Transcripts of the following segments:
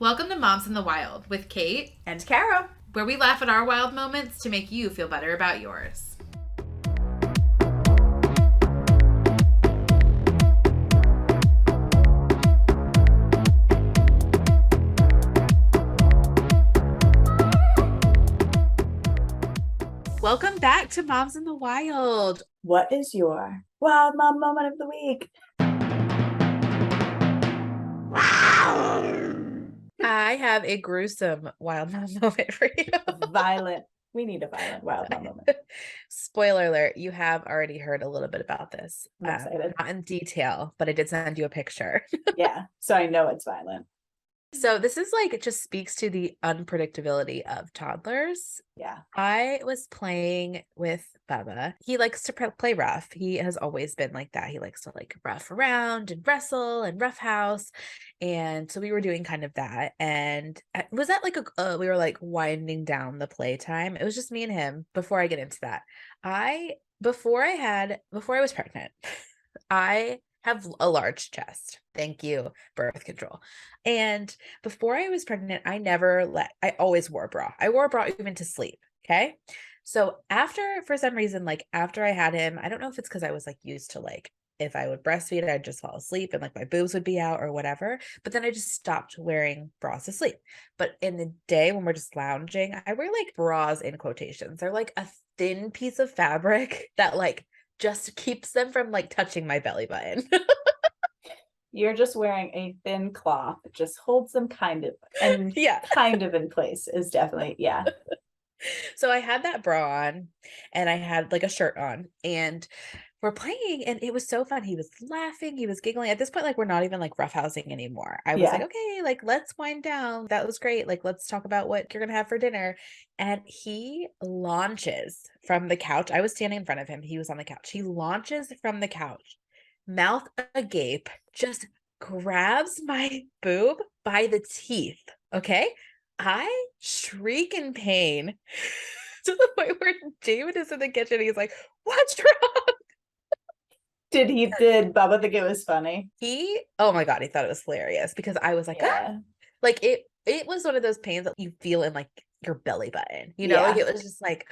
Welcome to Moms in the Wild with Kate And Kara. where we laugh at our wild moments to make you feel better about yours. Welcome back to Moms in the Wild. What is your wild mom moment of the week? I have a gruesome wild mom moment for you. Violent. We need a violent wild mom moment. Spoiler alert, you have already heard a little bit about this. I'm excited. Not in detail, but I did send you a picture. Yeah, so I know it's violent. So this is like, it just speaks to the unpredictability of toddlers. Yeah. I was playing with Bubba. He likes to play rough. He has always been like that. He likes to like rough around and wrestle and roughhouse. And so we were doing kind of that. And was that like we were like winding down the playtime. It was just me and him. Before I get into that, before I was pregnant, I have a large chest. Thank you, birth control. And before I was pregnant, I always wore a bra. I wore a bra even to sleep. Okay. So for some reason, like after I had him, I don't know if it's because I was like used to like, if I would breastfeed, I'd just fall asleep and like my boobs would be out or whatever. But then I just stopped wearing bras to sleep. But in the day when we're just lounging, I wear like bras in quotations. They're like a thin piece of fabric that like just keeps them from like touching my belly button. You're just wearing a thin cloth that just holds them kind of in place is definitely, yeah. So I had that bra on and I had like a shirt on and we're playing and it was so fun. He was laughing, he was giggling. At this point, like we're not even like roughhousing anymore. I was like, okay, like let's wind down. That was great. Like let's talk about what you're gonna have for dinner. And he launches from the couch. I was standing in front of him. He was on the couch. He launches from the couch, mouth agape, just grabs my boob by the teeth. Okay. I shriek in pain to the point where David is in the kitchen. He's like, what's wrong? Did Bubba think it was funny? Oh my God, he thought it was hilarious because I was like, Yeah. like it was one of those pains that you feel in like your belly button, like it was just like,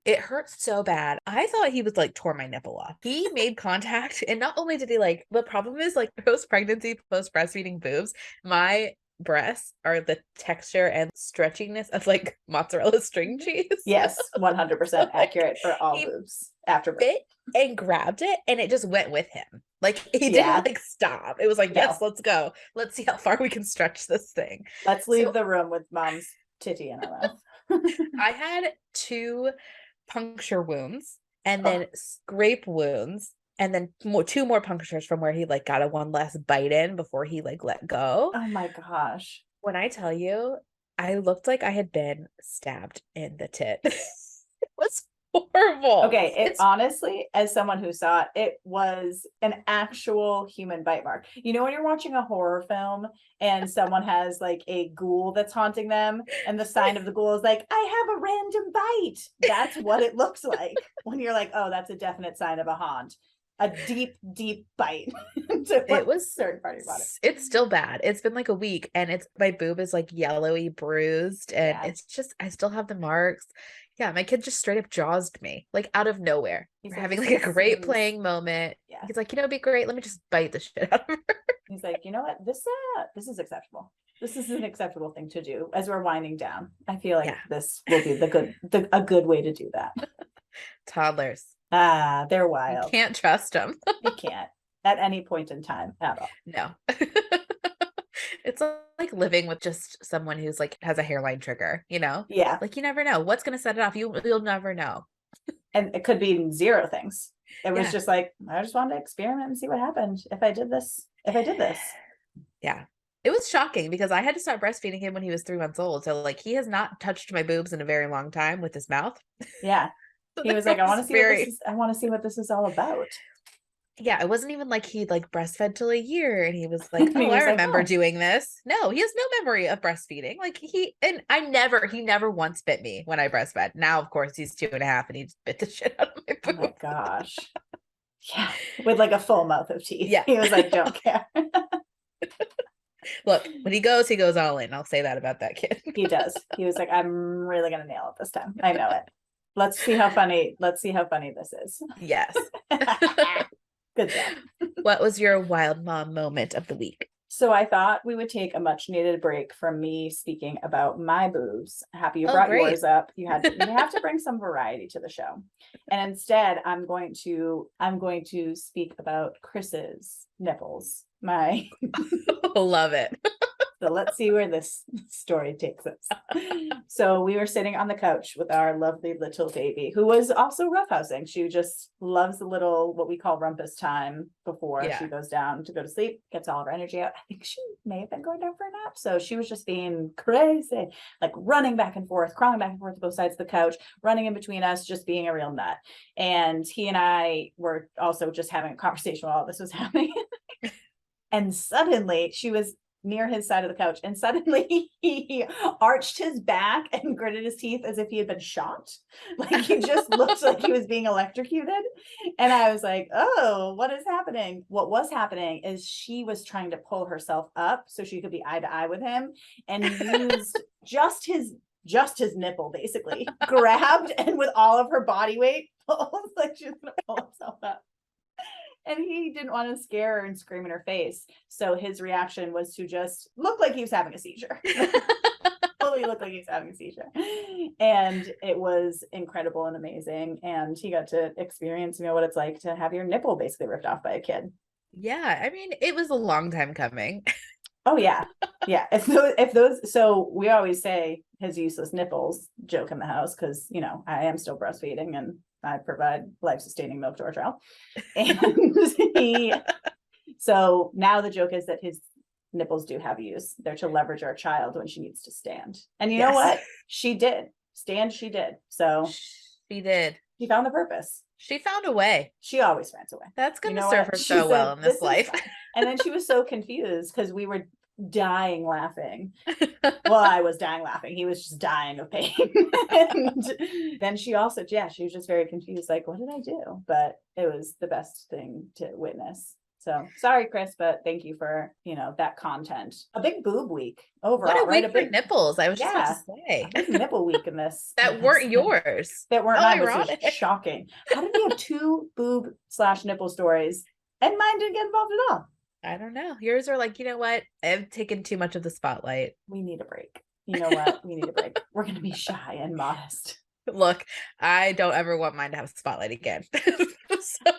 it hurts so bad. I thought he was like tore my nipple off. He made contact and not only did he like, the problem is like post-pregnancy, post-breastfeeding boobs, my breasts are the texture and stretchiness of like mozzarella string cheese. Yes, 100% accurate for all he boobs after birth. bit and grabbed it and it just went with him. Like he didn't like stop. It was like, yes, let's go. Let's see how far we can stretch this thing. Let's leave the room with mom's titty in our mouth. I had 2 puncture wounds and then scrape wounds and then two more punctures from where he like got a one last bite in before he like let go. Oh my gosh. When I tell you, I looked like I had been stabbed in the tit. It was horrible. Okay, it's honestly, as someone who saw it, it was an actual human bite mark. You know when you're watching a horror film and someone has like a ghoul that's haunting them and the sign of the ghoul is like, I have a random bite. That's what it looks like when you're like, oh, that's a definite sign of a haunt. A deep bite. It was certain part of your body. It's still bad. It's been like a week and my boob is like yellowy bruised and it's just, I still have the marks. Yeah, my kid just straight up jawsed me like out of nowhere. We're having like a great playing moment. Yeah. He's like, it'd be great. Let me just bite the shit out of her. He's like, you know what? This is acceptable. This is an acceptable thing to do as we're winding down. I feel like this will be a good way to do that. Toddlers. They're wild. You can't trust them. You can't at any point in time at all. No. It's like living with just someone who's like has a hairline trigger, Yeah. Like you never know what's going to set it off. You'll never know. And it could be 0 things. It was just like, I just wanted to experiment and see what happened if I did this. Yeah. It was shocking because I had to start breastfeeding him when he was 3 months old. So like he has not touched my boobs in a very long time with his mouth. Yeah. So he was like, I want to see what this is all about. Yeah, it wasn't even like he like breastfed till a year and he was like, oh, I remember doing this. No, he has no memory of breastfeeding. Like he never once bit me when I breastfed. Now, of course, he's 2.5 and he just bit the shit out of my boob. Oh my gosh. Yeah, with like a full mouth of teeth. Yeah. He was like, don't care. Look, when he goes all in. I'll say that about that kid. He does. He was like, I'm really gonna nail it this time. I know it. Let's see how funny this is. Yes. Good job. What was your wild mom moment of the week? So I thought we would take a much needed break from me speaking about my boobs. Happy you Oh, brought great. yours up. You have to bring some variety to the show. And instead, I'm going to speak about Chris's nipples. Love it. So let's see where this story takes us. So we were sitting on the couch with our lovely little baby, who was also roughhousing. She just loves the little, what we call rumpus time before she goes down to go to sleep, gets all of her energy out. I think she may have been going down for a nap. So she was just being crazy, like running back and forth, crawling back and forth to both sides of the couch, running in between us, just being a real nut. And he and I were also just having a conversation while all this was happening. And suddenly she was near his side of the couch, and suddenly he arched his back and gritted his teeth as if he had been shot. Like he just looked like he was being electrocuted. And I was like, oh, what is happening? What was happening is she was trying to pull herself up so she could be eye to eye with him, and used just his nipple, basically grabbed, and with all of her body weight pulled, like she was gonna pull herself up. And he didn't want to scare her and scream in her face. So his reaction was to just look like he was having a seizure. Totally looked like he was having a seizure. And it was incredible and amazing. And he got to experience, what it's like to have your nipple basically ripped off by a kid. Yeah. I mean, it was a long time coming. Oh yeah. Yeah. So we always say his useless nipples joke in the house, because, I am still breastfeeding and I provide life-sustaining milk to our child. And so now the joke is that his nipples do have use. They're to leverage our child when she needs to stand. And you know what? She did. Stand, she did. So she did. She found the purpose. She found a way. She always finds a way. That's going to serve her so well in this life. And then she was so confused because we were dying laughing. Well, I was dying laughing. He was just dying of pain. And then she also, she was just very confused, like, what did I do? But it was the best thing to witness. So sorry, Chris, but thank you for, that content. A big boob week overall. What a week for nipples. I was just about to say. A big nipple week in this. That weren't yours. That weren't mine, which is shocking. How did we have 2 boob/nipple stories and mine didn't get involved at all? I don't know. Yours are like, you know what? I've taken too much of the spotlight. We need a break. You know what? We need a break. We're going to be shy and modest. Look, I don't ever want mine to have a spotlight again. So.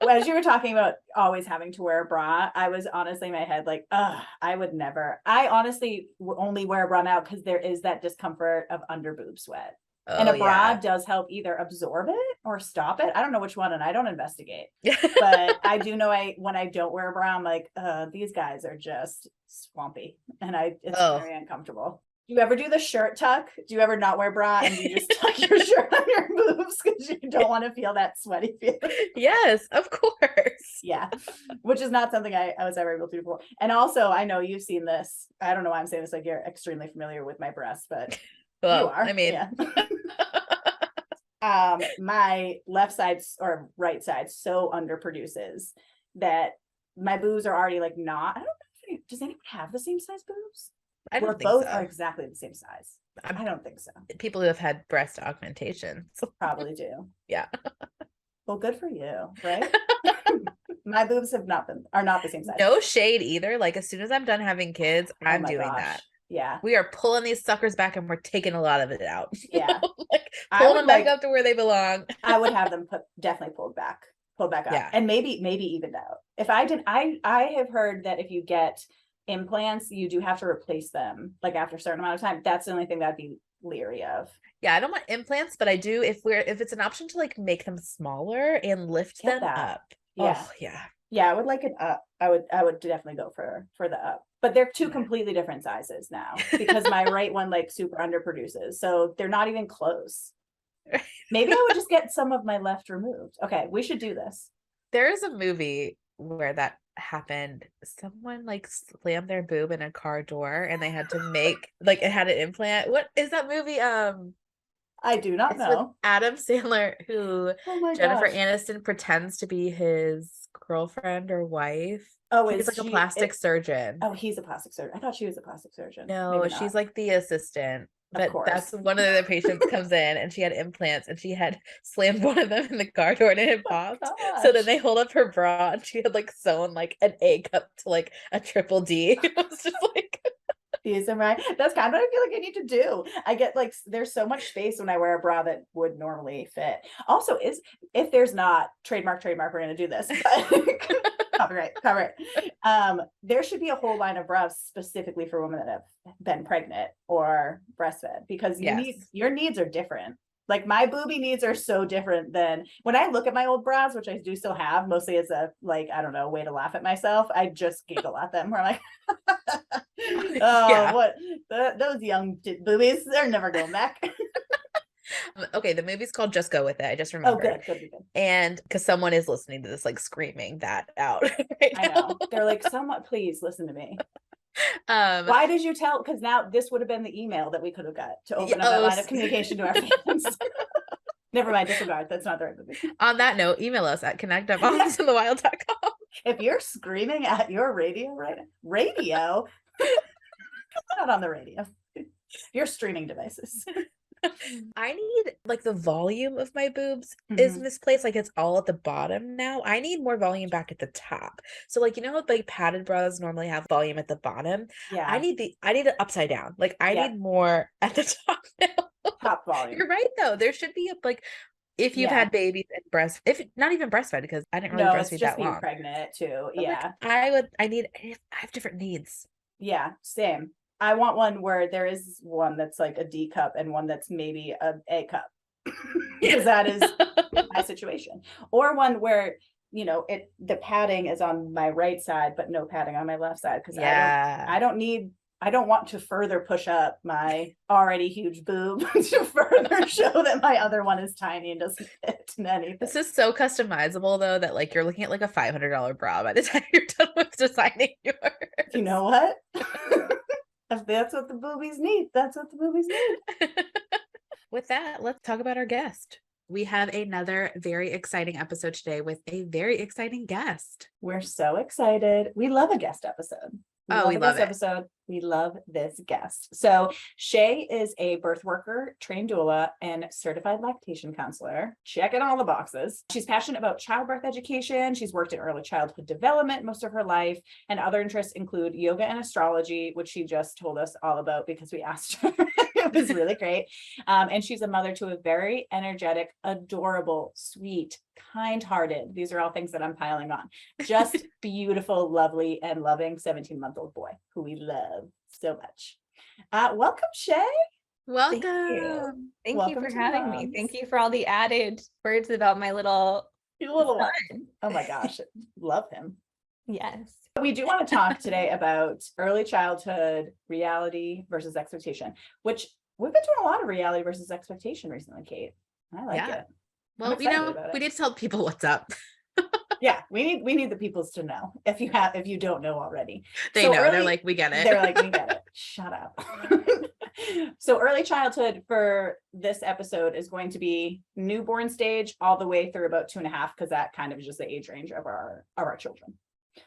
As you were talking about always having to wear a bra, I was honestly in my head like, I would never. I honestly only wear a bra now because there is that discomfort of under boob sweat. Oh, and a bra does help either absorb it or stop it. I don't know which one, and I don't investigate. But I do know when I don't wear a bra, I'm like, these guys are just swampy. And it's very uncomfortable. Do you ever do the shirt tuck? Do you ever not wear a bra and you just tuck your shirt on your boobs because you don't want to feel that sweaty feeling? Yes, of course. Yeah, which is not something I was ever able to do before. And also, I know you've seen this. I don't know why I'm saying this, like you're extremely familiar with my breasts, but you are. I mean, my left side or right side so underproduces that my boobs are already like not. I don't know. Does anyone have the same size boobs? I don't think both so. Are exactly the same size. I don't think so. People who have had breast augmentations probably do. Yeah. Well, good for you, right? My boobs are not the same size. No shade either. Like as soon as I'm done having kids, I'm doing that. Yeah. We are pulling these suckers back and we're taking a lot of it out. Yeah. Like pulling them back up to where they belong. I would have them definitely pulled back up. Yeah. And maybe evened out. If I did, I have heard that if you get implants, you do have to replace them like after a certain amount of time. That's the only thing that I'd be leery of. Yeah, I don't want implants, but I do if it's an option to like make them smaller and lift them up. Yeah. Oh, yeah. Yeah, I would like it up. I would definitely go for the up. But they're 2 completely different sizes now because my right one like super underproduces. So they're not even close. Maybe I would just get some of my left removed. Okay, we should do this. There is a movie where that happened. Someone like slammed their boob in a car door and they had to make like it had an implant. What is that movie? I do not know. With Adam Sandler, who Jennifer Aniston pretends to be his girlfriend or wife. Oh, He's is like a she? plastic surgeon. Oh, he's a plastic surgeon. I thought she was a plastic surgeon. No, Maybe she's not. like the assistant. Of But that's course. one of the patients comes in and she had implants and she had slammed one of them in the car door and it had Oh popped. my So then gosh. they hold up her bra and she had like sewn like an A cup to like a triple D. It was just like Right. That's kind of what I feel like I need to do. I get like there's so much space when I wear a bra that would normally fit. Also, is if there's not trademark, we're gonna do this. But copyright. There should be a whole line of bras specifically for women that have been pregnant or breastfed because yes. your needs are different. Like my booby needs are so different than when I look at my old bras, which I do still have, mostly as a like, I don't know, way to laugh at myself. I just giggle at them. Where I'm like, oh, Yeah. what those young boobies, they're never going back. Okay, the movie's called Just Go With It. I just Oh, remembered. good. And because someone is listening to this, like screaming that out right I now. know. They're like, someone, please listen to me. Um, Why did you tell? Because now this would have been the email that we could have got to open up that oh, line of communication to our fans. Never mind, disregard. That's not the right movie. on that note, email us at connect@momsinthewild.com. If you're screaming at your radio right now, not on the radio. Your streaming devices. I need like the volume of my boobs is misplaced. Like it's all at the bottom now. I need more volume back at the top. So like you know how like padded bras normally have volume at the bottom. Yeah. I need it upside down. Like I Yeah. need more at the top now. Top volume. You're right though. There should be a like if you've Yeah. had babies and if not even breastfed because I didn't really No, it's breastfeed just that being long. pregnant too. But, Yeah. like, I have different needs. Yeah, same. I want one where there is one that's like a D cup and one that's maybe a cup. Because that is my situation. Or one where, you know, the padding is on my right side, but no padding on my left side. Because Yeah. I don't want to further push up my already huge boob to further show that my other one is tiny and doesn't fit in anything. This is so customizable though that like you're looking at like a $500 bra by the time you're done with designing yours. You know what? If that's what the boobies need, that's what the boobies need. With that, let's talk about our guest. We have another very exciting episode today with a very exciting guest. We're so excited. We love a guest episode. We love it. Episode. We love this guest. So Shea is a birth worker, trained doula, and certified lactation counselor. Checking all the boxes. She's passionate about childbirth education. She's worked in early childhood development most of her life, and other interests include yoga and astrology, which she just told us all about because we asked her. It was really great. And she's a mother to a very energetic, adorable, sweet, kind-hearted. These are all things that I'm piling on. Just beautiful, lovely, and loving 17-month-old boy who we love so much. Welcome, Shea. Welcome. Thank you for having me. Thank you for all the added words about my little one. Oh my gosh, love him. Yes. We do want to talk today about early childhood reality versus expectation, which we've been doing a lot of reality versus expectation recently, Kate. I like it. Well, you know, we need to tell people what's up. Yeah, we need the peoples to know if you don't know already. They know. They're like, we get it. They're like, we get it. Shut up. So early childhood for this episode is going to be newborn stage all the way through about 2.5, because that kind of is just the age range of our children.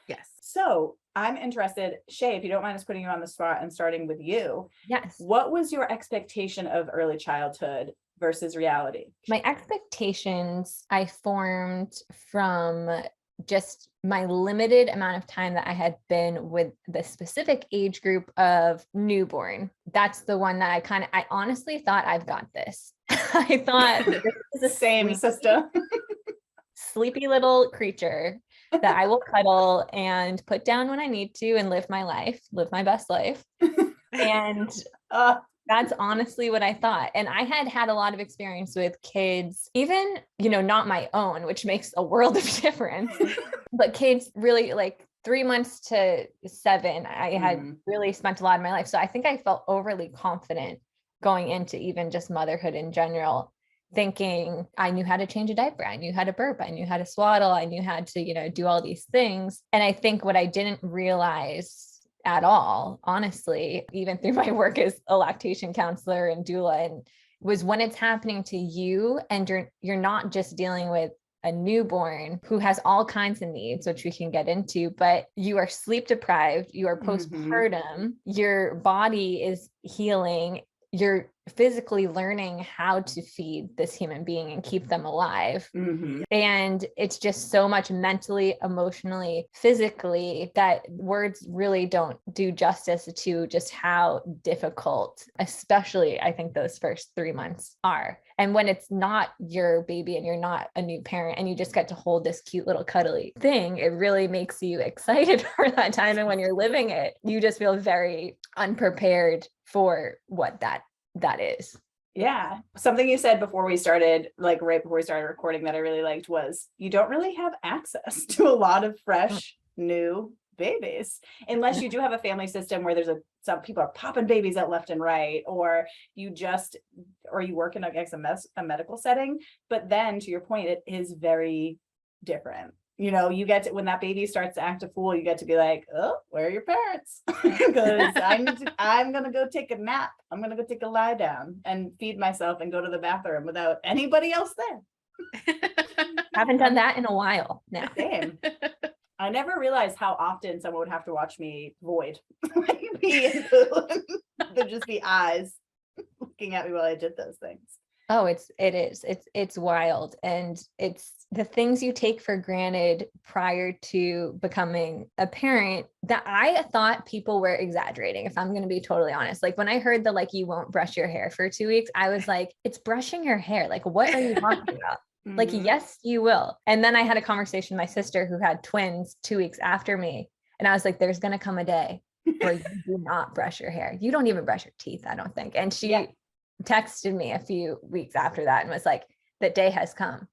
Yes. So I'm interested, Shea, if you don't mind us putting you on the spot and starting with you. Yes. What was your expectation of early childhood versus reality? My expectations I formed from just my limited amount of time that I had been with the specific age group of newborn. That's the one that I honestly thought I've got this. I thought this is the same sister. Sleepy little creature that I will cuddle and put down when I need to and live my best life. And that's honestly what I thought. And I had a lot of experience with kids, even, not my own, which makes a world of difference, but kids really like 3 months to 7, I had really spent a lot of my life. So I think I felt overly confident going into even just motherhood in general, thinking I knew how to change a diaper. I knew how to burp. I knew how to swaddle. I knew how to, do all these things. And I think what I didn't realize at all, honestly, even through my work as a lactation counselor and doula, and was when it's happening to you and you're not just dealing with a newborn who has all kinds of needs, which we can get into, but you are sleep deprived, you are postpartum, your body is healing, you're physically learning how to feed this human being and keep them alive. And it's just so much mentally, emotionally, physically that words really don't do justice to just how difficult, especially I think those first 3 months are. And when it's not your baby and you're not a new parent and you just get to hold this cute little cuddly thing, it really makes you excited for that time. And when you're living it, you just feel very unprepared for what that is. Yeah. Something you said before we started, like right before we started recording, that I really liked was you don't really have access to a lot of fresh, new babies, unless you do have a family system where some people are popping babies out left and right, or you work in a medical setting. But then to your point, it is very different. You get to, when that baby starts to act a fool, you get to be like, oh, where are your parents? Because I'm going to go take a nap. I'm going to go take a lie down and feed myself and go to the bathroom without anybody else there. Haven't done that in a while now. Same. I never realized how often someone would have to watch me void. Like pee and poo. There'd just be eyes looking at me while I did those things. Oh, it's wild. And it's the things you take for granted prior to becoming a parent that I thought people were exaggerating, if I'm going to be totally honest. Like when I heard that, like, you won't brush your hair for 2 weeks, I was like, it's brushing your hair. Like, what are you talking about? Like, yes, you will. And then I had a conversation with my sister who had twins 2 weeks after me. And I was like, there's going to come a day where you do not brush your hair. You don't even brush your teeth, I don't think. And she texted me a few weeks after that and was like, the day has come.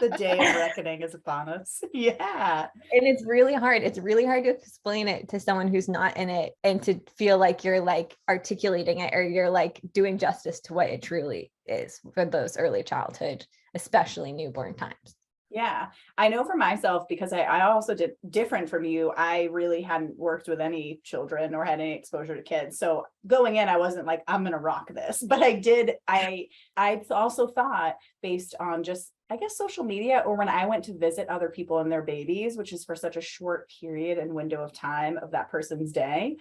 The day of reckoning is upon us. Yeah. And it's really hard. It's really hard to explain it to someone who's not in it and to feel like you're like articulating it or you're like doing justice to what it truly is for those early childhood, especially newborn times. Yeah, I know for myself, because I also did different from you. I really hadn't worked with any children or had any exposure to kids. So going in, I wasn't like, I'm going to rock this, but I also thought, based on just, I guess, social media, or when I went to visit other people and their babies, which is for such a short period and window of time of that person's day,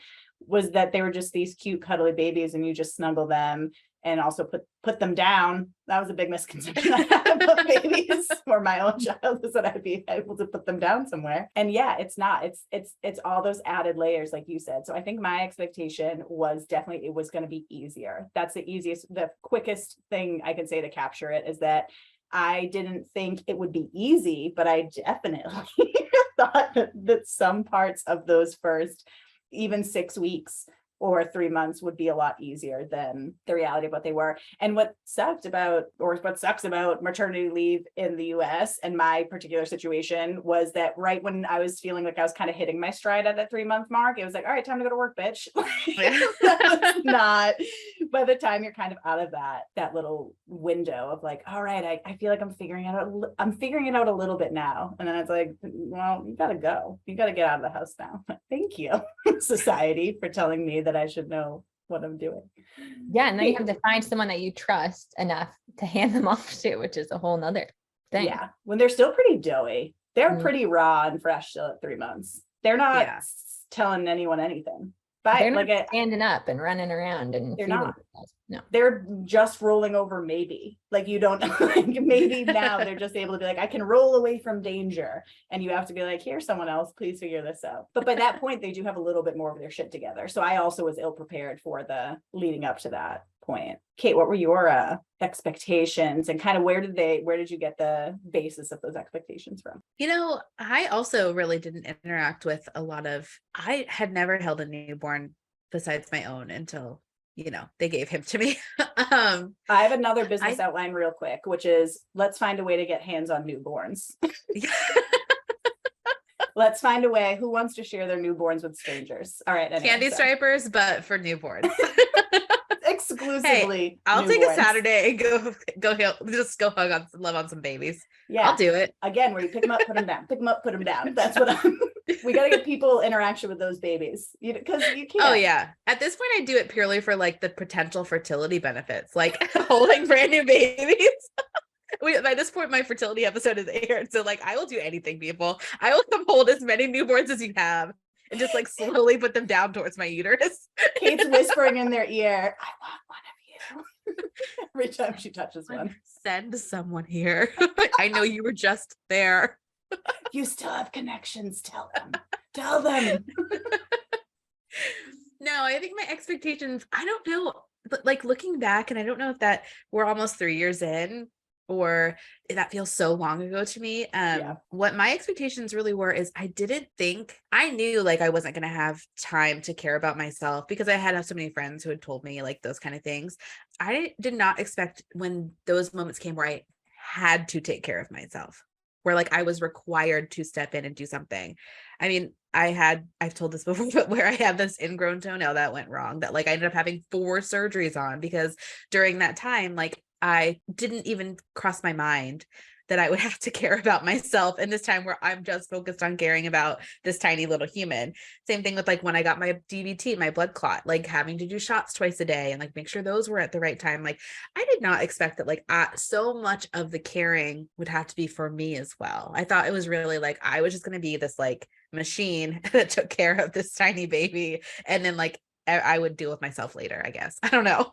was that they were just these cute, cuddly babies and you just snuggle them and also put them down. That was a big misconception I had about babies or my own child, is that I'd be able to put them down somewhere. And yeah, it's not, it's all those added layers, like you said. So I think my expectation was definitely, it was going to be easier. That's the quickest thing I can say to capture it, is that I didn't think it would be easy, but I definitely thought that some parts of those first, even 6 weeks or 3 months, would be a lot easier than the reality of what they were. And what sucks about maternity leave in the US and my particular situation was that right when I was feeling like I was kind of hitting my stride at that 3-month mark, it was like, all right, time to go to work, bitch. That was not, by the time you're kind of out of that little window of like, all right, I feel like I'm figuring it out a little bit now. And then it's like, well, you gotta go. You gotta get out of the house now. Thank you, society, for telling me that I should know what I'm doing. Yeah. And then you have to find someone that you trust enough to hand them off to, which is a whole nother thing. Yeah. When they're still pretty doughy, they're pretty raw and fresh still at 3 months. They're not telling anyone anything. But they're not standing up and running around and they're not. No, they're just rolling over. Maybe like you don't like, maybe now they're just able to be like, I can roll away from danger, and you have to be like, here's someone else, please figure this out. But by that point, they do have a little bit more of their shit together. So I also was ill prepared for the leading up to that point. Kate, what were your expectations, and kind of where did you get the basis of those expectations from? I also really didn't interact with I had never held a newborn besides my own until they gave him to me. I have another business outline real quick, which is, let's find a way to get hands on newborns. Let's find a way. Who wants to share their newborns with strangers? All right. Anyway, Candy stripers, but for newborns. Exclusively. Hey, I'll take a Saturday and go love on some babies. Yeah, I'll do it. Again, where you pick them up, put them down, pick them up, put them down. That's what we got to get people interaction with those babies, because you can't. Oh yeah. At this point, I do it purely for like the potential fertility benefits, like holding brand new babies By this point, my fertility episode is aired. So like, I will do anything, people. I will come hold as many newborns as you have and just like slowly put them down towards my uterus. Kate's whispering in their ear, I want one of you. Every time she touches one. Send someone here. I know you were just there. You still have connections. Tell them. Tell them. No, I think my expectations, I don't know, but like looking back, and I don't know if that we're almost 3 years in or that feels so long ago to me. What my expectations really were is I knew like I wasn't going to have time to care about myself because I had so many friends who had told me like those kind of things. I did not expect when those moments came where I had to take care of myself, where like I was required to step in and do something. I mean, I've told this before, but where I had this ingrown toenail that went wrong, that like I ended up having 4 surgeries on, because during that time, like I didn't even cross my mind that I would have to care about myself in this time where I'm just focused on caring about this tiny little human. Same thing with like when I got my DVT, my blood clot, like having to do shots twice a day and like make sure those were at the right time. Like I did not expect that like so much of the caring would have to be for me as well. I thought it was really like I was just going to be this like machine that took care of this tiny baby, and then like I would deal with myself later, I guess. I don't know.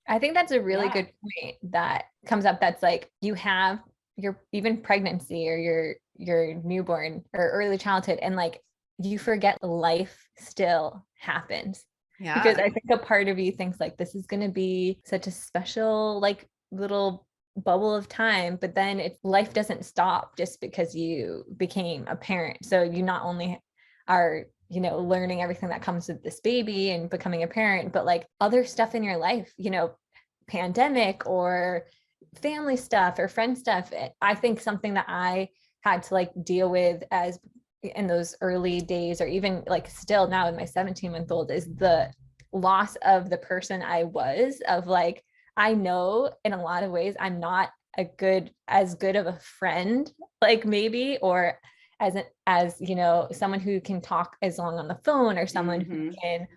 I think that's a really good point that comes up. That's like you have your even pregnancy or your newborn or early childhood, and like you forget life still happens. Yeah. Because I think a part of you thinks like this is going to be such a special like little bubble of time, but then life doesn't stop just because you became a parent. So you not only are learning everything that comes with this baby and becoming a parent, but like other stuff in your life, pandemic or family stuff or friend stuff. I think something that I had to like deal with as in those early days, or even like still now in my 17-month-old, is the loss of the person I was. Of like, I know in a lot of ways I'm not as good of a friend, like maybe, or as someone who can talk as long on the phone, or someone who can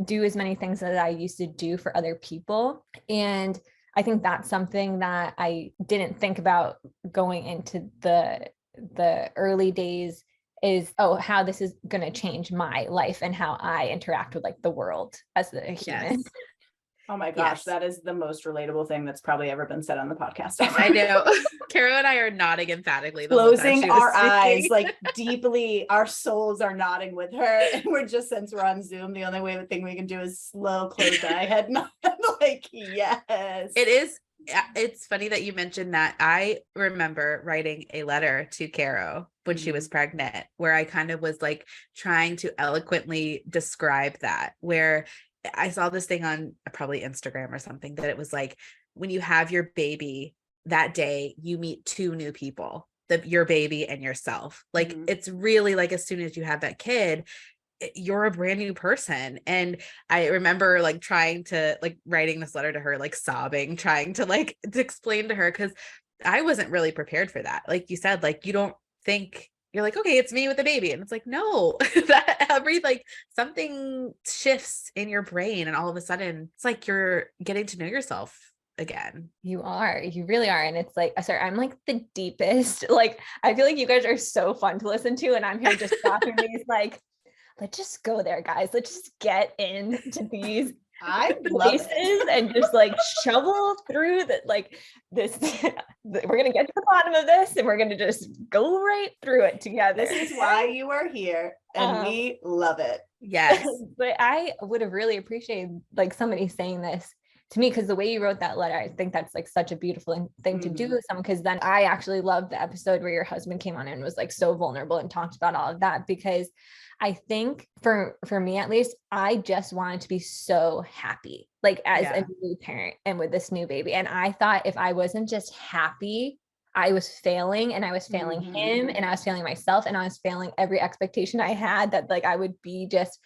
do as many things that I used to do for other people. And I think that's something that I didn't think about going into the early days, is how this is going to change my life and how I interact with like the world as a human. Yes. Oh my gosh, that is the most relatable thing that's probably ever been said on the podcast. I know. Kara and I are nodding emphatically. Closing our eyes, like deeply, our souls are nodding with her. And we're just, since we're on Zoom, the only thing we can do is slow closed eye head nod. Like, yes. It is. It's funny that you mentioned that. I remember writing a letter to Caro when she was pregnant, where I kind of was like trying to eloquently describe that, where I saw this thing on probably Instagram or something, that it was like, when you have your baby that day, you meet 2 new people, your baby and yourself. Like, it's really like, as soon as you have that kid, you're a brand new person. And I remember like trying to like writing this letter to her, like sobbing, trying to like to explain to her, because I wasn't really prepared for that. Like you said, like you don't think, you're like, okay, it's me with the baby. And it's like, no, that like something shifts in your brain. And all of a sudden it's like, you're getting to know yourself again. You really are. And it's like, sorry, I'm like the deepest, like, I feel like you guys are so fun to listen to. And I'm here just talking these like, let's just go there, guys. Let's just get into these places and just like shovel through that, like this, we're going to get to the bottom of this and we're going to just go right through it together. This is why you are here, and we love it. Yes. But I would have really appreciated like somebody saying this to me, because the way you wrote that letter, I think that's like such a beautiful thing to do with someone. Because then I actually loved the episode where your husband came on and was like so vulnerable and talked about all of that, because I think for me, at least, I just wanted to be so happy, like as a new parent and with this new baby. And I thought if I wasn't just happy, I was failing, and I was failing him, and I was failing myself, and I was failing every expectation I had, that like I would be just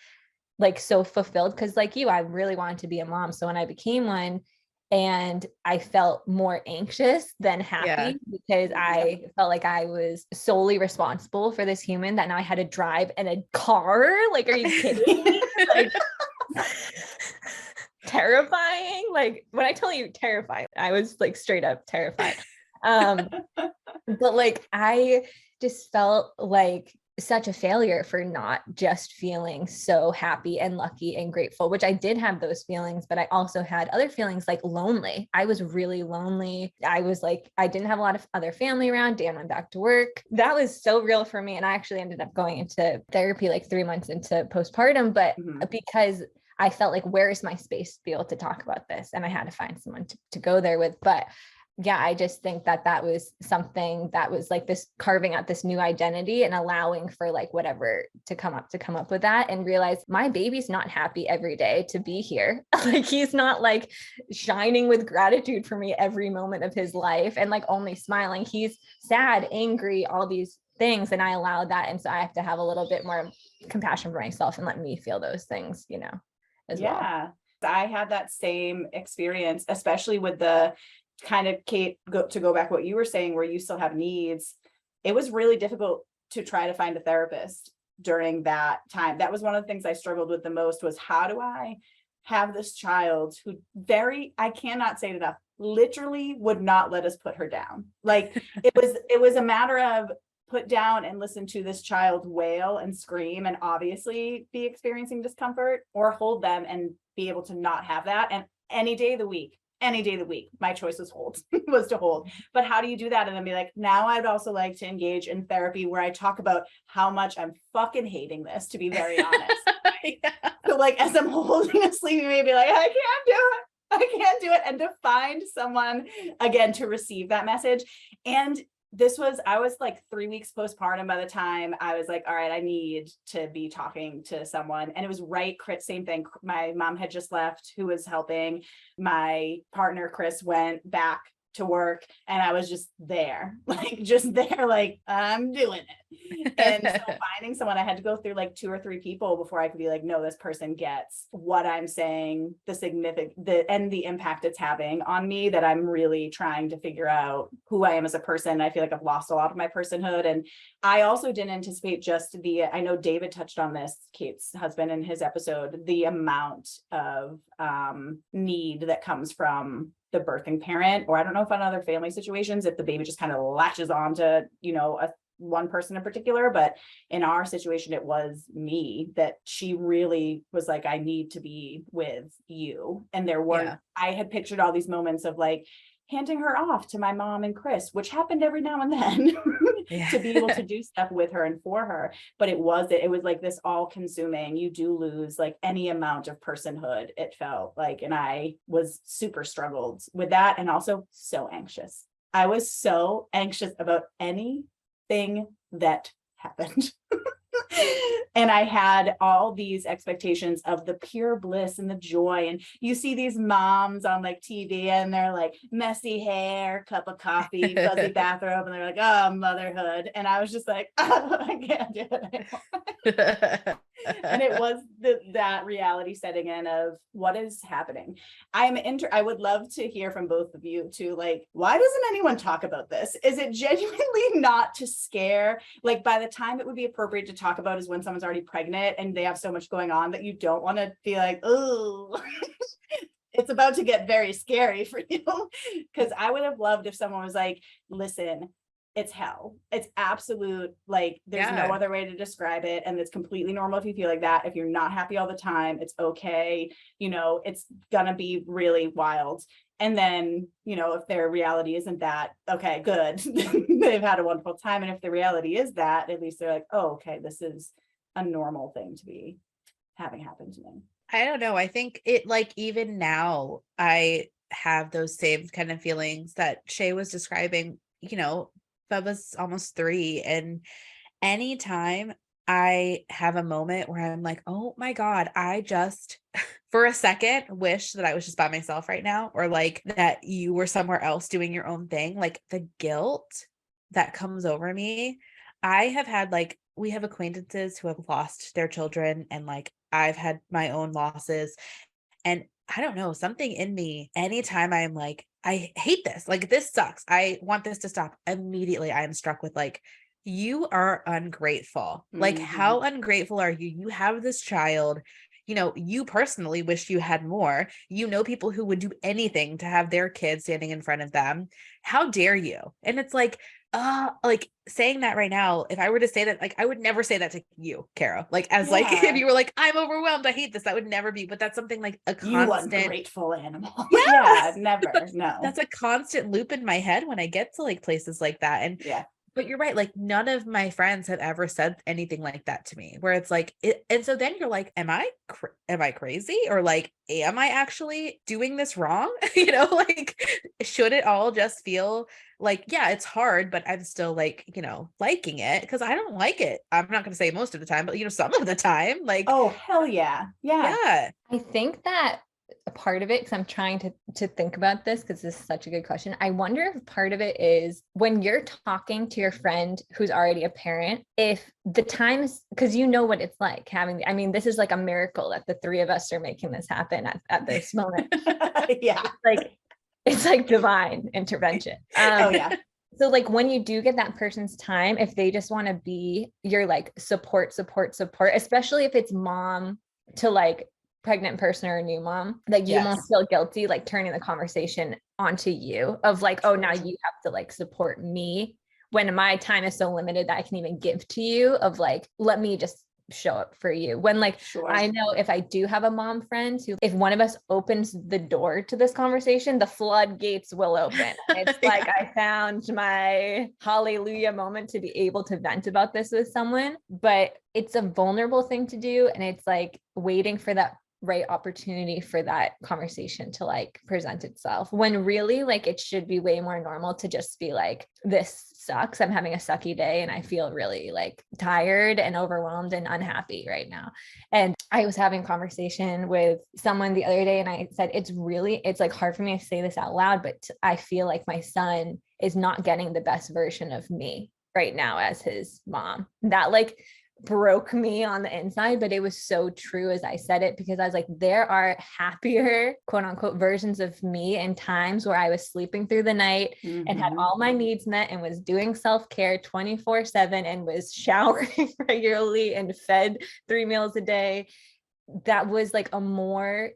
like so fulfilled. Cause like you, I really wanted to be a mom. So when I became one, and I felt more anxious than happy, because I felt like I was solely responsible for this human that now I had to drive in a car. Like, are you kidding me? Like, terrifying. Like, when I tell you terrified, I was like straight up terrified. But like, I just felt like such a failure for not just feeling so happy and lucky and grateful, which I did have those feelings, but I also had other feelings like lonely. I was really lonely. I was like, I didn't have a lot of other family around. Dan went back to work. That was so real for me. And I actually ended up going into therapy like 3 months into postpartum, but because I felt like, where is my space to be able to talk about this? And I had to find someone to go there with. But yeah, I just think that was something that was like this carving out this new identity and allowing for like whatever to come up with that, and realize my baby's not happy every day to be here. Like, he's not like shining with gratitude for me every moment of his life and like only smiling. He's sad, angry, all these things. And I allowed that. And so I have to have a little bit more compassion for myself and let me feel those things, as well. Yeah, I had that same experience, especially with the kind of, Kate, to go back what you were saying, where you still have needs. It was really difficult to try to find a therapist during that time. That was one of the things I struggled with the most, was how do I have this child who I cannot say it enough, literally would not let us put her down. Like, it was a matter of put down and listen to this child wail and scream and obviously be experiencing discomfort, or hold them and be able to not have that. And any day of the week, my choice was was to hold. But how do you do that? And then be like, now I'd also like to engage in therapy where I talk about how much I'm fucking hating this, to be very honest. Yeah. So like, as I'm holding a sleeping baby, like, I can't do it. And to find someone again to receive that message. And I was like 3 weeks postpartum by the time I was like, all right, I need to be talking to someone. And it was same thing. My mom had just left, who was helping. My partner, Chris, went back to work, and I was just there, like, I'm doing it. And so finding someone, I had to go through like 2 or 3 people before I could be like, no, this person gets what I'm saying, the impact it's having on me, that I'm really trying to figure out who I am as a person. I feel like I've lost a lot of my personhood. And I also didn't anticipate I know David touched on this, Kate's husband, in his episode, the amount of need that comes from the birthing parent, or I don't know if on other family situations, if the baby just kind of latches on to, one person in particular, but in our situation, it was me, that she really was like, I need to be with you. And I had pictured all these moments of like handing her off to my mom and Chris, which happened every now and then, to be able to do stuff with her and for her. But it was like this all consuming, you do lose like any amount of personhood, it felt like. And I was super struggled with that, and also so anxious. I was so anxious about anything that happened. And I had all these expectations of the pure bliss and the joy. And you see these moms on like TV, and they're like messy hair, cup of coffee, fuzzy bathrobe, and they're like, oh, motherhood. And I was just like, oh, I can't do it anymore. And it was that reality setting in of what is happening. I would love to hear from both of you too. Like, why doesn't anyone talk about this? Is it genuinely not to scare? Like, by the time it would be appropriate to talk about is when someone's already pregnant and they have so much going on that you don't want to be like, oh, it's about to get very scary for you. Because I would have loved if someone was like, listen, it's hell. It's absolute, like, there's no other way to describe it. And it's completely normal if you feel like that. If you're not happy all the time, it's okay. It's gonna be really wild. And then, if their reality isn't that, okay, good. They've had a wonderful time. And if the reality is that, at least they're like, oh, okay, this is a normal thing to be having happen to me. I don't know. I think it, like, even now I have those same kind of feelings that Shea was describing. Bubba's almost 3, and anytime I have a moment where I'm like, oh my God, I just for a second wish that I was just by myself right now, or like that you were somewhere else doing your own thing, like the guilt that comes over me. I have had, like, we have acquaintances who have lost their children, and like I've had my own losses, and I don't know, something in me, anytime I'm like, I hate this, like, this sucks, I want this to stop, immediately I am struck with like, you are ungrateful. Like, how ungrateful are you? You have this child, you personally wish you had more. People who would do anything to have their kids standing in front of them. How dare you? And it's like saying that right now, if I were to say that, like, I would never say that to you, Carol. Like, as like, if you were like, I'm overwhelmed, I hate this, that would never be, but that's something like a You constant ungrateful animal. Yeah, never. No. That's a constant loop in my head when I get to like places like that. And but you're right, like none of my friends have ever said anything like that to me, where it's like and so then you're like, am I crazy, or like, am I actually doing this wrong? Like, should it all just feel like, yeah, it's hard, but I'm still like, liking it, because I don't like it. I'm not going to say most of the time, but some of the time, like, oh hell yeah. Yeah. I think that a part of it, because I'm trying to think about this, because this is such a good question. I wonder if part of it is when you're talking to your friend who's already a parent, if the times, because what it's like having, this is like a miracle that the three of us are making this happen at this moment. Yeah. It's like divine intervention. Oh yeah. So like when you do get that person's time, if they just want to be your like support, especially if it's mom to like pregnant person or a new mom, like you won't feel guilty like turning the conversation onto you of like, oh, now you have to like support me when my time is so limited that I can even give to you, of like, let me just show up for you. When like, I know if I do have a mom friend who, if one of us opens the door to this conversation, the floodgates will open. It's like, I found my hallelujah moment to be able to vent about this with someone, but it's a vulnerable thing to do. And it's like waiting for that right opportunity for that conversation to like present itself, when really like it should be way more normal to just be like, this sucks, I'm having a sucky day and I feel really like tired and overwhelmed and unhappy right now. And I was having a conversation with someone the other day and I said, it's like hard for me to say this out loud, but I feel like my son is not getting the best version of me right now as his mom. That like broke me on the inside, but it was so true as I said it, because I was like, there are happier quote unquote versions of me in times where I was sleeping through the night and had all my needs met and was doing self-care 24/7 and was showering regularly and fed 3 meals a day. That was like a more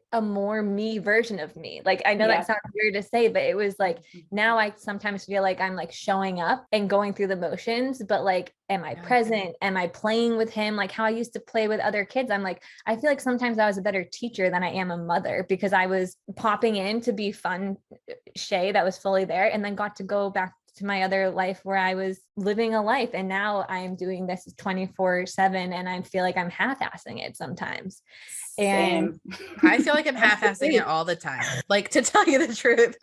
me version of me. Like, I know that sounds weird to say, but it was like, now I sometimes feel like I'm like showing up and going through the motions, but like, am I present? Am I playing with him? Like how I used to play with other kids. I'm like, I feel like sometimes I was a better teacher than I am a mother, because I was popping in to be fun Shea that was fully there, and then got to go back to my other life where I was living a life. And now I'm doing this 24/7 and I feel like I'm half-assing it sometimes. And I feel like I'm half-assing it all the time, like, to tell you the truth.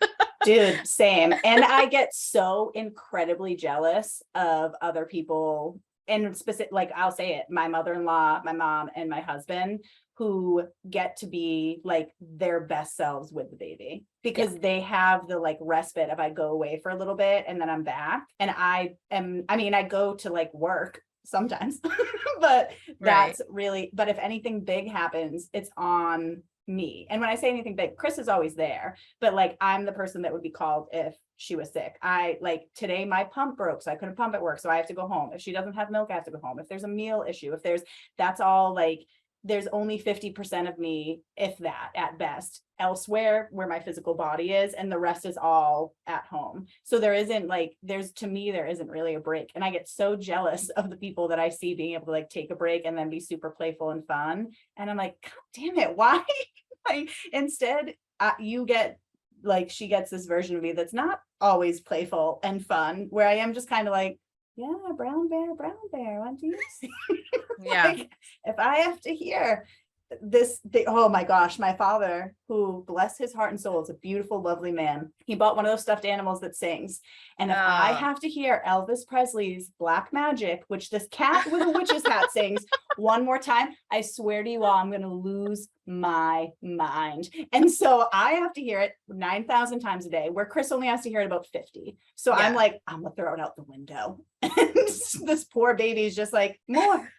Dude, same. And I get so incredibly jealous of other people, and specific, like I'll say it, my mother-in-law, my mom, and my husband, who get to be like their best selves with the baby, because they have the like respite of, I go away for a little bit and then I'm back. And I go to like work sometimes, but that's really, but if anything big happens, it's on me. And when I say anything big, Chris is always there, but like, I'm the person that would be called if she was sick. I like, today my pump broke, so I couldn't pump at work, so I have to go home. If she doesn't have milk, I have to go home. If there's a meal issue, that's all like, there's only 50% of me, if that, at best, elsewhere where my physical body is, and the rest is all at home. So there isn't really a break. And I get so jealous of the people that I see being able to like take a break and then be super playful and fun. And I'm like, God damn it, why? Like, instead, you get like, she gets this version of me that's not always playful and fun, where I am just kind of like, yeah, brown bear, what do you see? Like, if I have to hear this, oh my gosh, my father, who bless his heart and soul, is a beautiful, lovely man. He bought one of those stuffed animals that sings. And if I have to hear Elvis Presley's Black Magic, which this cat with a witch's hat sings, one more time, I swear to you all, I'm going to lose my mind. And so I have to hear it 9,000 times a day, where Chris only has to hear it about 50. So I'm like, I'm going to throw it out the window. And this poor baby is just like, more.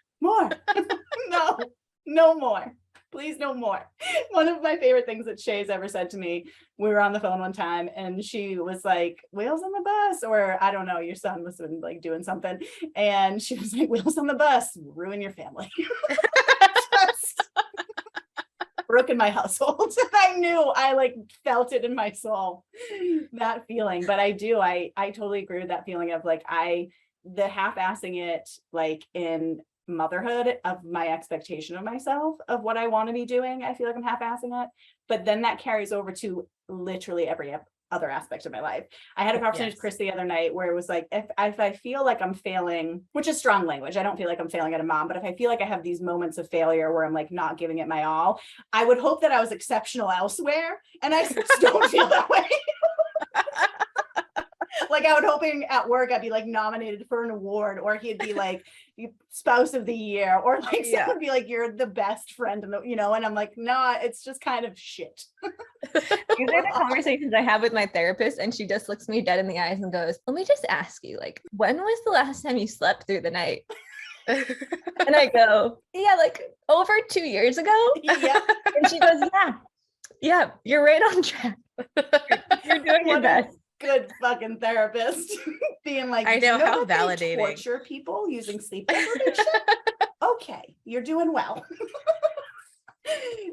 No more. Please, no more. One of my favorite things that Shay's ever said to me, we were on the phone one time and she was like, wheels on the bus, or I don't know, your son must have been like doing something. And she was like, wheels on the bus, ruin your family. Brooke in my household. I knew, I like felt it in my soul, that feeling. But I totally agree with that feeling of like, the half-assing it, like in motherhood, of my expectation of myself, of what I want to be doing. I feel like I'm half-assing it, but then that carries over to literally every other aspect of my life. I had a conversation with Chris the other night where it was like, if I feel like I'm failing, which is strong language, I don't feel like I'm failing at a mom, but if I feel like I have these moments of failure where I'm like not giving it my all, I would hope that I was exceptional elsewhere, and I just don't feel that way. Like I would hoping at work I'd be like nominated for an award, or he'd be like spouse of the year, or like someone would be like, you're the best friend in the, and I'm like, nah, it's just kind of shit. These are the conversations I have with my therapist, and she just looks me dead in the eyes and goes, let me just ask you, like, when was the last time you slept through the night? And I go, yeah, like over 2 years ago. Yeah. And she goes, yeah, you're right on track. You're doing your best. Good fucking therapist. Being like, I know how validating. Torture people using sleep deprivation. Okay, you're doing well.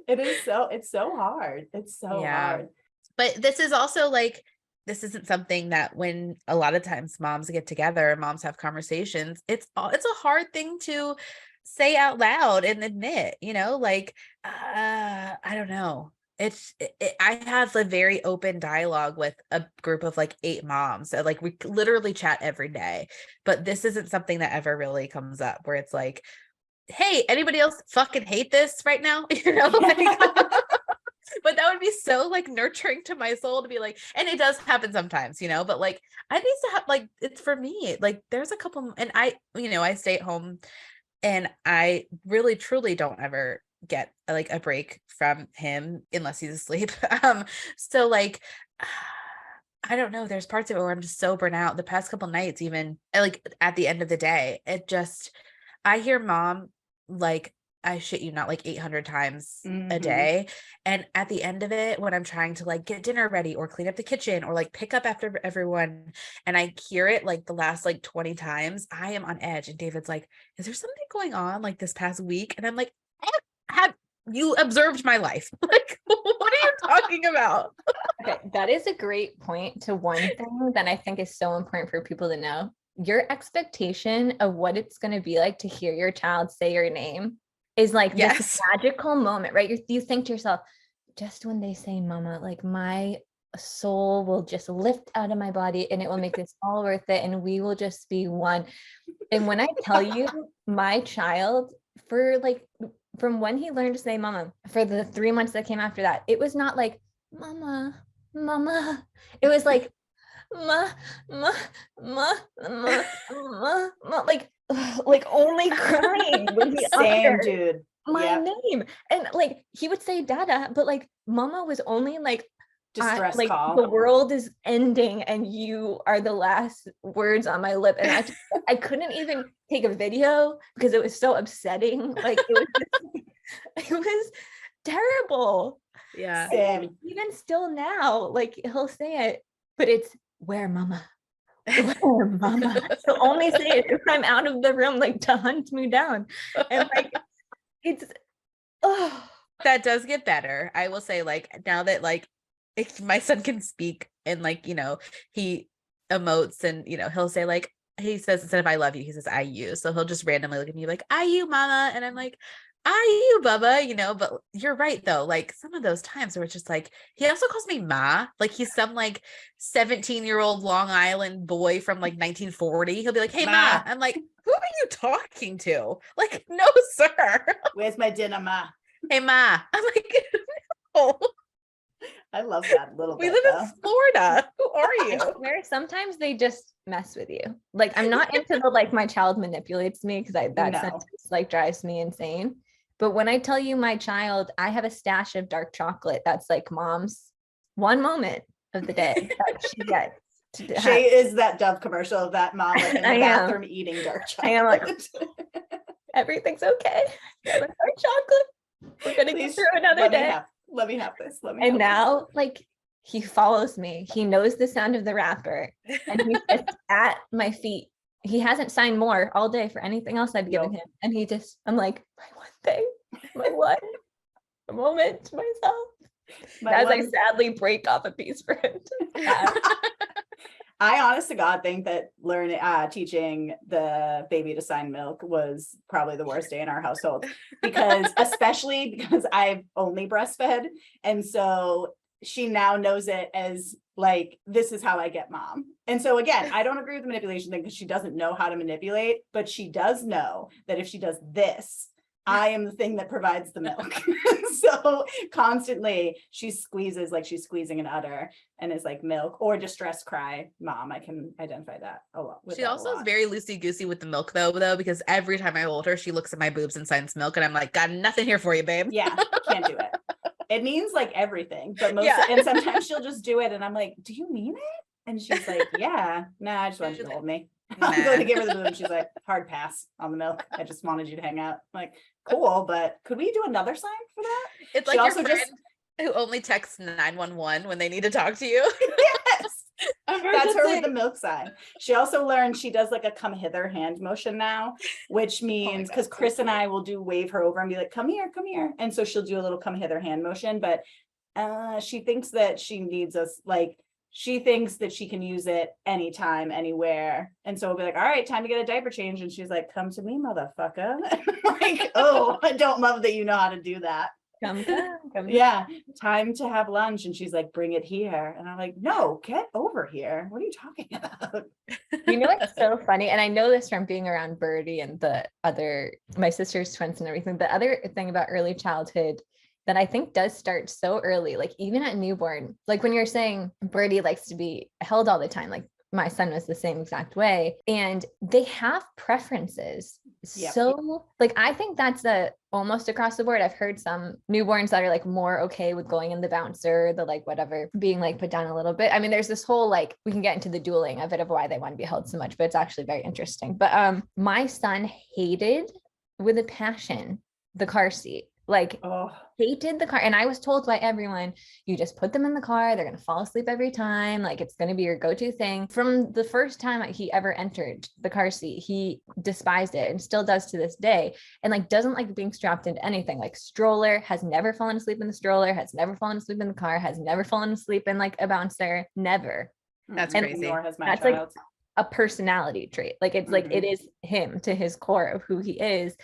It's so hard. It's so hard. But this is also like, this isn't something that when a lot of times moms get together, moms have conversations, it's a hard thing to say out loud and admit, like, I don't know. I have a very open dialogue with a group of like 8 moms. So like we literally chat every day, but this isn't something that ever really comes up where it's like, hey, anybody else fucking hate this right now? Like, but that would be so like nurturing to my soul to be like, and it does happen sometimes, but like I need to have like, it's for me, like there's a couple, and I stay at home and I really truly don't ever get like a break from him unless he's asleep. So like I don't know, there's parts of it where I'm just so burnt out. The past couple nights, even like at the end of the day, I hear mom, like, I shit you not, like 800 times a day. And at the end of it, when I'm trying to like get dinner ready or clean up the kitchen or like pick up after everyone, and I hear it like the last like 20 times, I am on edge. And David's like, is there something going on like this past week? And I'm like, have you observed my life? Like, what are you talking about? Okay, that is a great point to one thing that I think is so important for people to know. Your expectation of what it's going to be like to hear your child say your name is like this magical moment, right? You think to yourself, just when they say mama, like my soul will just lift out of my body and it will make this all worth it. And we will just be one. And when I tell you, my child, from when he learned to say mama, for the 3 months that came after that, it was not like mama. It was like ma, like only crying when he dude. My name. And like he would say dada, but like mama was only like distress like call. The world is ending and you are the last words on my lip. And I couldn't even take a video because it was so upsetting. Like it was terrible. Yeah. Even still now, like he'll say it, but it's where mama. Where mama. He'll only say it if I'm out of the room, like to hunt me down. And like it's that does get better. I will say, like, now that like if my son can speak and like, he emotes and he'll say like, he says instead of I love you, he says I you. So he'll just randomly look at me like, I you mama, and I'm like, I you bubba, but you're right though, like some of those times where it's just like, he also calls me ma, like he's some like 17-year-old Long Island boy from like 1940. He'll be like, hey ma. I'm like, who are you talking to? Like, no sir. Where's my dinner, ma? Hey ma. I'm like, no. I love that little we bit. We live in Florida. Who are you? I swear, sometimes they just mess with you. Like I'm not into the like my child manipulates me because that sentence like drives me insane. But when I tell you my child, I have a stash of dark chocolate that's like mom's one moment of the day that she gets. Shea is that Dove commercial of that mom like, in the bathroom eating dark chocolate. I am like, everything's okay. Dark chocolate. We're gonna get through another day. Let me have this. And now, like, he follows me. He knows the sound of the wrapper, and he's just at my feet. He hasn't signed more all day for anything else I've given him. And I'm like, my one thing, my one. a moment to myself My as I one- sadly break off a piece for him to have. I honest to God think that teaching the baby to sign milk was probably the worst day in our household, because especially because I've only breastfed. And so she now knows it as like, this is how I get mom. And so again, I don't agree with the manipulation thing because she doesn't know how to manipulate, but she does know that if she does this, I am the thing that provides the milk. So constantly she squeezes like she's squeezing an udder and is like milk or distress cry mom. I can identify that a lot. She also is very loosey goosey with the milk though, because every time I hold her, she looks at my boobs and signs milk, and I'm like, got nothing here for you, babe. Yeah, can't do it. It means like everything, but Yeah. and sometimes she'll just do it, and I'm like, do you mean it? And she's like, yeah, nah, I just wanted you to hold me. I'm going to give her the boob. She's like, hard pass on the milk. I just wanted you to hang out. I'm like, cool, but could we do another sign for that? It's She like also your friend who only texts 911 when they need to talk to you. Yes, that's her with the milk sign. She also learned she does like a come hither hand motion now, which means because Chris and I will wave her over and be like, come here, and so she'll do a little come hither hand motion, but she thinks that she needs us, like she thinks that she can use it anytime, anywhere. And so we'll be like, all right, time to get a diaper change. And she's like, come to me, motherfucker. Like, oh, I don't love that you know how to do that. Come. Yeah, time to have lunch. And she's like, bring it here. And I'm like, no, get over here. What are you talking about? You know, it's so funny. And I know this from being around Birdie and my sister's twins and everything. The other thing about early childhood that I think does start so early, like even at newborn, like when you're saying Birdie likes to be held all the time, like my son was the same exact way, and they have preferences. Yep. So like, I think that's almost across the board. I've heard some newborns that are like more okay with going in the bouncer, the like whatever, being like put down a little bit. I mean, there's this whole, like, we can get into the dueling of it of why they want to be held so much, but it's actually very interesting. But my son hated with a passion the car seat. Like, hated the car. And I was told by everyone, you just put them in the car, they're going to fall asleep every time. Like, it's going to be your go-to thing. From the first time he ever entered the car seat, he despised it and still does to this day. And like, doesn't like being strapped into anything. Like stroller, has never fallen asleep in the stroller, has never fallen asleep in the car, has never fallen asleep in like a bouncer, never. That's crazy. Nor has my That's child. Like a personality trait. Like, it's like, it is him to his core of who he is.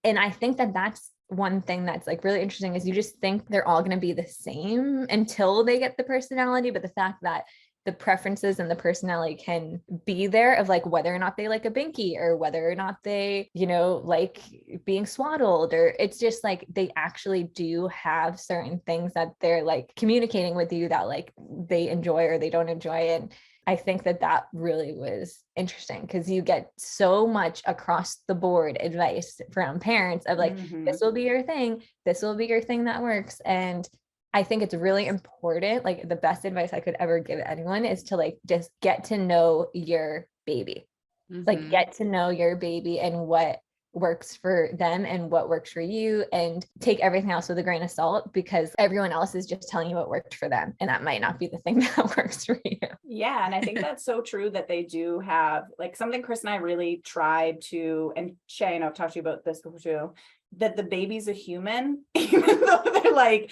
And I think that that's one thing that's like really interesting, is you just think they're all going to be the same until they get the personality. But the fact that the preferences and the personality can be there, of like whether or not they like a binky, or whether or not they, you know, like being swaddled, or it's just like they actually do have certain things that they're like communicating with you that like they enjoy or they don't enjoy. And I think that that really was interesting, because you get so much across the board advice from parents of like, this will be your thing. This will be your thing that works. And I think it's really important. Like, the best advice I could ever give anyone is to like, just get to know your baby, like get to know your baby and what works for them and what works for you, and take everything else with a grain of salt, because everyone else is just telling you what worked for them, and that might not be the thing that works for you. Yeah, and I think that's so true, that they do have like something Chris and I really tried to, and Shea, and I've talked to you about this before too, that the baby's a human, even though they're like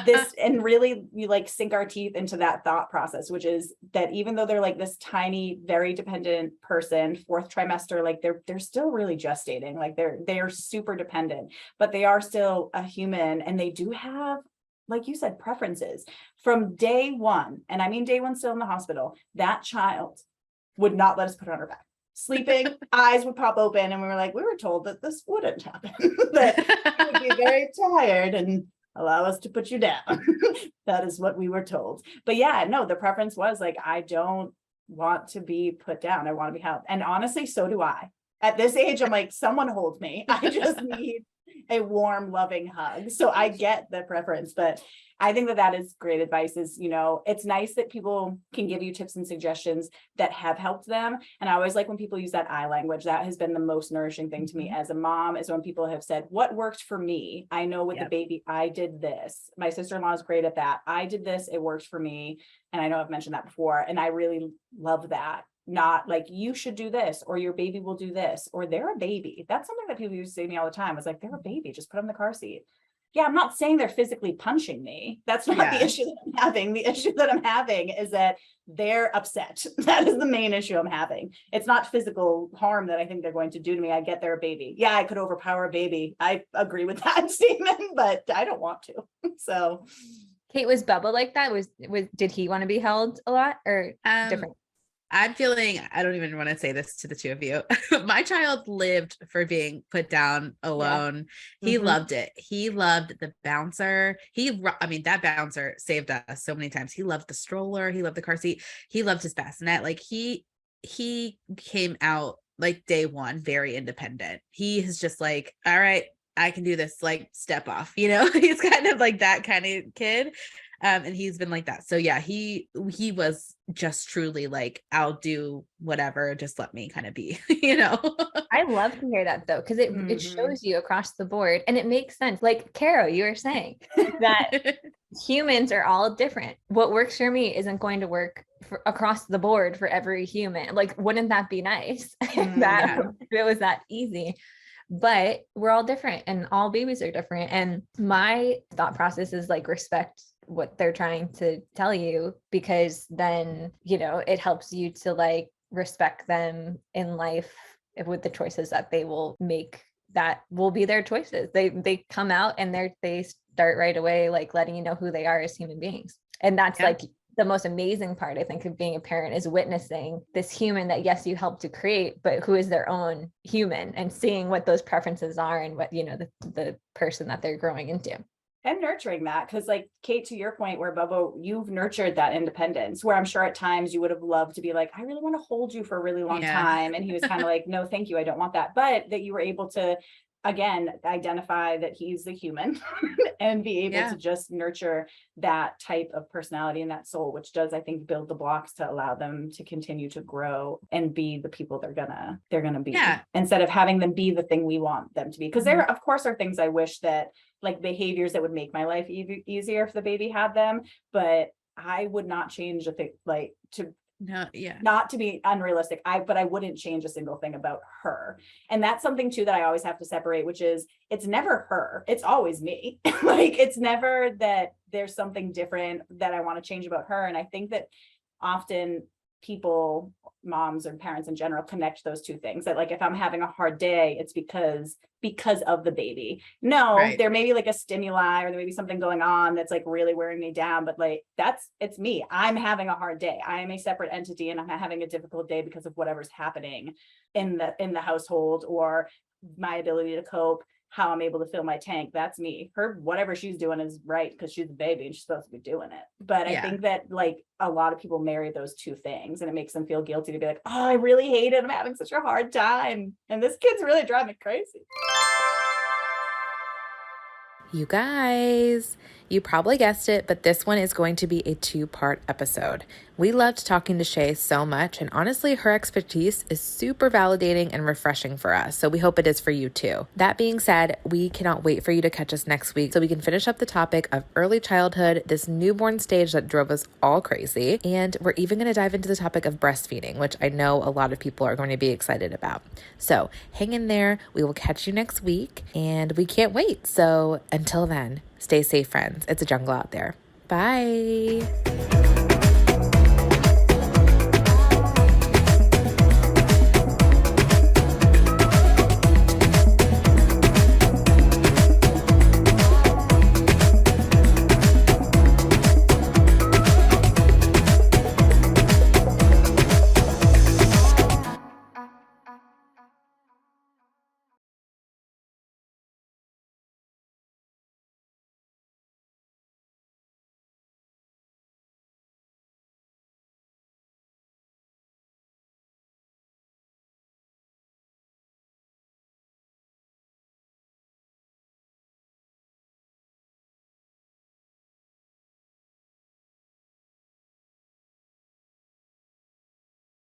this, and really you like sink our teeth into that thought process, which is that even though they're like this tiny, very dependent person, fourth trimester, like they're still really gestating, like they're super dependent, but they are still a human, and they do have, like you said, preferences from day one. And I mean, day one, still in the hospital, that child would not let us put her on her back. Sleeping, eyes would pop open, and we were like, we were told that this wouldn't happen, that you would be very tired and allow us to put you down. That is what we were told. But yeah, no, the preference was like, I don't want to be put down. I want to be held. And honestly, so do I. At this age, I'm like, someone hold me. I just need a warm, loving hug. So I get the preference, but I think that that is great advice. Is, you know, it's nice that people can give you tips and suggestions that have helped them. And I always like when people use that I language. That has been the most nourishing thing to me as a mom, is when people have said, what worked for me? I know with the baby, I did this. My sister-in-law is great at that. I did this, it worked for me. And I know I've mentioned that before, and I really love that. Not like, you should do this, or your baby will do this, or they're a baby. That's something that people used to say to me all the time, was like, they're a baby, just put them in the car seat. yeah, I'm not saying they're physically punching me. That's not Yeah. the issue that I'm having. The issue that I'm having is that they're upset. That is the main issue I'm having. It's not physical harm that I think they're going to do to me. I get they're a baby. Yeah, I could overpower a baby. I agree with that statement, but I don't want to. So Kate, was Bubba like that? Did he want to be held a lot or different? I'm feeling, I don't even want to say this to the two of you. My child lived for being put down alone. Yeah. He loved it. He loved the bouncer. That bouncer saved us so many times. He loved the stroller. He loved the car seat. He loved his bassinet. Like he came out like day one, very independent. He is just like, all right, I can do this, like step off, he's kind of like that kind of kid. And he's been like that. So yeah, he was just truly like, I'll do whatever, just let me kind of be, I love to hear that though, because it shows you across the board and it makes sense. Like Caro, you were saying that humans are all different. What works for me isn't going to work across the board for every human. Like, wouldn't that be nice if it was that easy? But we're all different and all babies are different. And my thought process is like, respect what they're trying to tell you, because then, it helps you to like respect them in life with the choices that they will make, that will be their choices. They come out and they start right away, like letting you know who they are as human beings. And that's like the most amazing part, I think, of being a parent, is witnessing this human that, yes, you helped to create, but who is their own human, and seeing what those preferences are and what, the person that they're growing into. And nurturing that, because like Kate, to your point, where Bubba, you've nurtured that independence, where I'm sure at times you would have loved to be like, I really want to hold you for a really long time. And he was kind of like, no, thank you, I don't want that. But that you were able to, again, identify that he's the human and be able to just nurture that type of personality and that soul, which does, I think, build the blocks to allow them to continue to grow and be the people they're gonna be, instead of having them be the thing we want them to be. Because there, of course, are things I wish that, like behaviors that would make my life easier if the baby had them, but I would not change a thing, like not to be unrealistic. But I wouldn't change a single thing about her. And that's something too that I always have to separate, which is, it's never her, it's always me. Like, it's never that there's something different that I want to change about her. And I think that often people, moms or parents in general, connect those two things, that like, if I'm having a hard day, it's because of the baby. There may be like a stimuli, or there may be something going on that's like really wearing me down, but like, it's me. I'm having a hard day. I am a separate entity, and I'm having a difficult day because of whatever's happening in the household, or my ability to cope, how I'm able to fill my tank. That's me. Her, whatever she's doing is right, because she's a baby and she's supposed to be doing it. But I think that like a lot of people marry those two things, and it makes them feel guilty to be like, oh, I really hate it, I'm having such a hard time, and this kid's really driving me crazy. You guys, you probably guessed it, but this one is going to be a 2-part episode. We loved talking to Shea so much, and honestly, her expertise is super validating and refreshing for us, so we hope it is for you too. That being said, we cannot wait for you to catch us next week so we can finish up the topic of early childhood, this newborn stage that drove us all crazy, and we're even going to dive into the topic of breastfeeding, which I know a lot of people are going to be excited about. So hang in there. We will catch you next week, and we can't wait. So until then, stay safe, friends. It's a jungle out there. Bye.